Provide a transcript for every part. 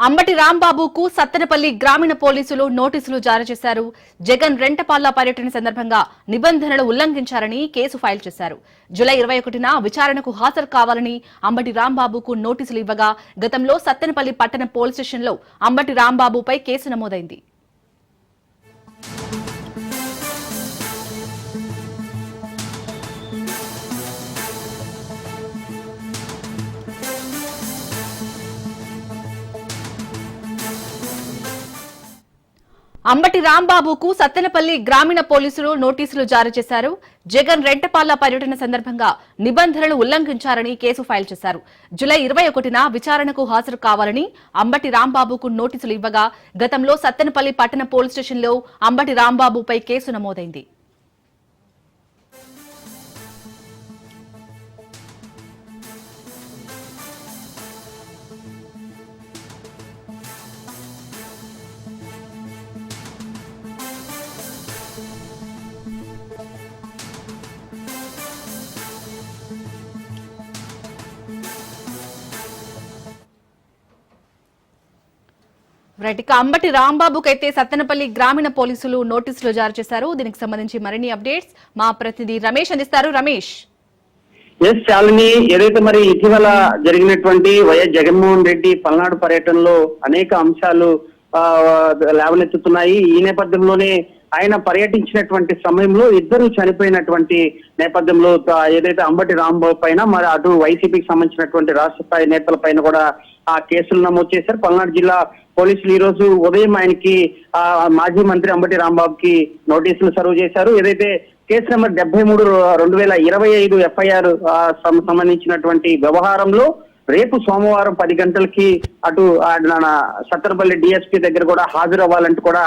అంబటి రాంబాబుకు సత్తెనపల్లి గ్రామీణ పోలీసులు నోటీసులు జారీ చేశారు. జగన్ రెంటపాళ్ల పర్యటన సందర్భంగా నిబంధనలు ఉల్లంఘించారని కేసు ఫైల్ చేశారు. జూలై 21న విచారణకు హాజరు కావాలని అంబటి రాంబాబుకు నోటీసులు ఇవ్వగా గతంలో సత్తెనపల్లి పట్టణ పోలీస్ స్టేషన్లో అంబటి రాంబాబుపై కేసు నమోదైంది. అంబటి రాంబాబుకు సత్తెనపల్లి గ్రామీణ పోలీసులు నోటీసులు జారీ చేశారు. జగన్ రెంటపాళ్ల పర్యటన సందర్భంగా నిబంధనలు ఉల్లంఘించారని కేసు ఫైల్ చేశారు. జూలై 21న విచారణకు హాజరు కావాలని అంబటి రాంబాబుకు నోటీసులు ఇవ్వగా గతంలో సత్తెనపల్లి పట్టణ పోలీస్ స్టేషన్లో అంబటి రాంబాబుపై కేసు నమోదైంది. ఇక అంబటి రాంబాబుకైతే సత్తెనపల్లి గ్రామీణ పోలీసులు నోటీసులు జారీ చేశారు. దీనికి సంబంధించి మరిన్ని అప్డేట్స్ మా ప్రతినిధి రమేష్ అందిస్తారు. రమేష్, శాలిని, ఏదైతే మరి ఇటీవల జరిగినటువంటి వైఎస్ జగన్మోహన్ రెడ్డి పల్నాడు పర్యటనలో అనేక అంశాలు లేవనెత్తుతున్నాయి. ఈ నేపథ్యంలోనే ఆయన పర్యటించినటువంటి సమయంలో ఇద్దరు చనిపోయినటువంటి నేపథ్యంలో ఏదైతే అంబటి రాంబాబు పైన మరి అటు వైసీపీకి సంబంధించినటువంటి రాష్ట్ర స్థాయి నేతల పైన కూడా ఆ కేసులు నమోదు చేశారు. పల్నాడు జిల్లా పోలీసులు ఈ రోజు ఉదయం ఆయనకి మాజీ మంత్రి అంబటి రాంబాబుకి నోటీసులు సర్వ్ చేశారు. ఏదైతే కేసు నెంబర్ 73/2025 ఎఫ్ఐఆర్ సంబంధించినటువంటి వ్యవహారంలో రేపు సోమవారం 10 గంటలకి అటు సత్తెనపల్లి డిఎస్పీ దగ్గర కూడా హాజరవ్వాలంటూ కూడా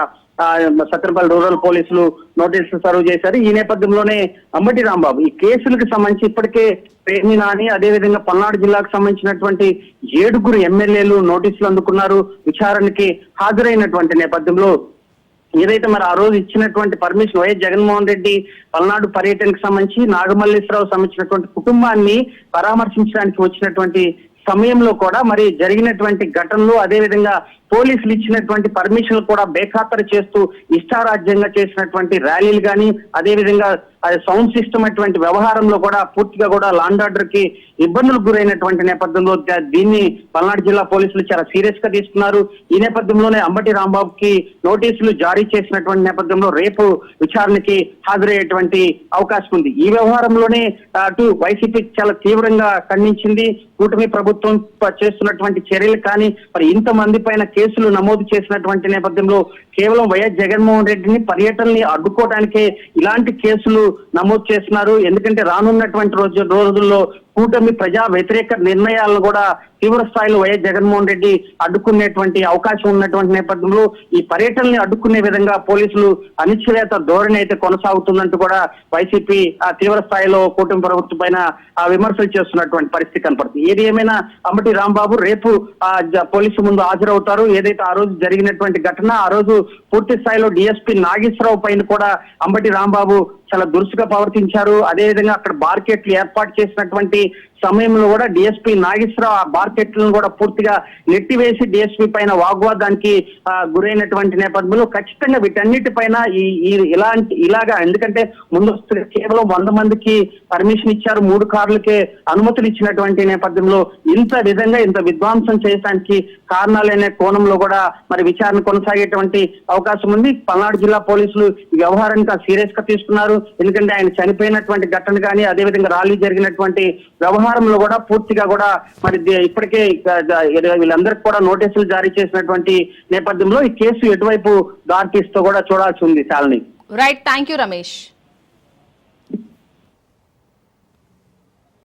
సత్తెనపల్లి రూరల్ పోలీసులు నోటీసులు సర్వ్ చేశారు. ఈ నేపథ్యంలోనే అంబటి రాంబాబు ఈ కేసులకు సంబంధించి ఇప్పటికే పేర్ని నాని, అదేవిధంగా పల్నాడు జిల్లాకు సంబంధించినటువంటి 7 ఎమ్మెల్యేలు నోటీసులు అందుకున్నారు. విచారణకి హాజరైనటువంటి నేపథ్యంలో ఏదైతే మరి ఆ రోజు ఇచ్చినటువంటి పర్మిషన్ వైఎస్ జగన్మోహన్ రెడ్డి పల్నాడు పర్యటనకు సంబంధించి నాగమల్లేశ్వరరావు సంబంధించినటువంటి కుటుంబాన్ని పరామర్శించడానికి వచ్చినటువంటి సమయంలో కూడా మరి జరిగినటువంటి ఘటనలు, అదేవిధంగా పోలీసులు ఇచ్చినటువంటి పర్మిషన్లు కూడా బేఖాతరు చేస్తూ ఇష్టారాజ్యంగా చేసినటువంటి ర్యాలీలు కానీ, అదేవిధంగా సౌండ్ సిస్టమ్ అటువంటి వ్యవహారంలో కూడా పూర్తిగా కూడా లాండ్ ఆర్డర్ కి ఇబ్బందులకు గురైనటువంటి నేపథ్యంలో దీన్ని పల్నాడు జిల్లా పోలీసులు చాలా సీరియస్ గా తీసుకున్నారు. ఈ నేపథ్యంలోనే అంబటి రాంబాబుకి నోటీసులు జారీ చేసినటువంటి నేపథ్యంలో రేపు విచారణకి హాజరయ్యేటువంటి అవకాశం ఉంది. ఈ వ్యవహారంలోనే అటు వైసీపీ చాలా తీవ్రంగా ఖండించింది. కూటమి ప్రభుత్వం చేస్తున్నటువంటి చర్యలు కానీ మరి ఇంతమంది పైన కేసులు నమోదు చేసినటువంటి నేపథ్యంలో కేవలం వైఎస్ జగన్మోహన్ రెడ్డిని పర్యటనని అడ్డుకోవడానికే ఇలాంటి కేసులు నమోదు చేస్తున్నారు. ఎందుకంటే రానున్నటువంటి రోజుల్లో కూటమి ప్రజా వ్యతిరేక నిర్ణయాలను కూడా తీవ్ర స్థాయిలో వైఎస్ జగన్మోహన్ రెడ్డి అడ్డుకునేటువంటి అవకాశం ఉన్నటువంటి నేపథ్యంలో ఈ పర్యటనని అడ్డుకునే విధంగా పోలీసులు అనిశ్చిత ధోరణి అయితే కొనసాగుతుందంటూ కూడా వైసీపీ తీవ్ర స్థాయిలో కూటమి ప్రభుత్వం పైన విమర్శలు చేస్తున్నటువంటి పరిస్థితి కనపడుతుంది. ఏది ఏమైనా అంబటి రాంబాబు రేపు పోలీసు ముందు హాజరవుతారు. ఏదైతే ఆ రోజు జరిగినటువంటి ఘటన, ఆ రోజు పూర్తి స్థాయిలో డిఎస్పీ నాగేశ్వరరావు పైన కూడా అంబటి రాంబాబు చాలా దురుసుగా ప్రవర్తించారు. అదేవిధంగా అక్కడ మార్కెట్లు ఏర్పాటు చేసినటువంటి సమయంలో కూడా డిఎస్పీ నాగేశ్వరరావు ఆ మార్కెట్లను కూడా పూర్తిగా నెట్టివేసి డిఎస్పీ పైన వాగ్వాదానికి గురైనటువంటి నేపథ్యంలో ఖచ్చితంగా వీటన్నిటిపైన ఇలాగా ఎందుకంటే ముందు కేవలం 100 మందికి పర్మిషన్ ఇచ్చారు, 3 కార్లకే అనుమతులు ఇచ్చినటువంటి నేపథ్యంలో ఇంత విధ్వంసం చేయడానికి కారణాలనే కోణంలో కూడా మరి విచారణ కొనసాగేటువంటి అవకాశం ఉంది. పల్నాడు జిల్లా పోలీసులు ఈ వ్యవహారానికి సీరియస్ గా తీసుకున్నారు. ఎందుకంటే ఆయన చనిపోయినటువంటి ఘటన కానీ, అదేవిధంగా ర్యాలీ జరిగినటువంటి వ్యవహారంలో కూడా పూర్తిగా కూడా మరి ఇప్పటికే వీళ్ళందరికీ కూడా నోటీసులు జారీ చేసినటువంటి నేపథ్యంలో ఈ కేసు ఎటువైపు దారితీస్తో కూడా చూడాల్సి ఉంది. చాలని రైట్, థ్యాంక్ యూ రమేష్.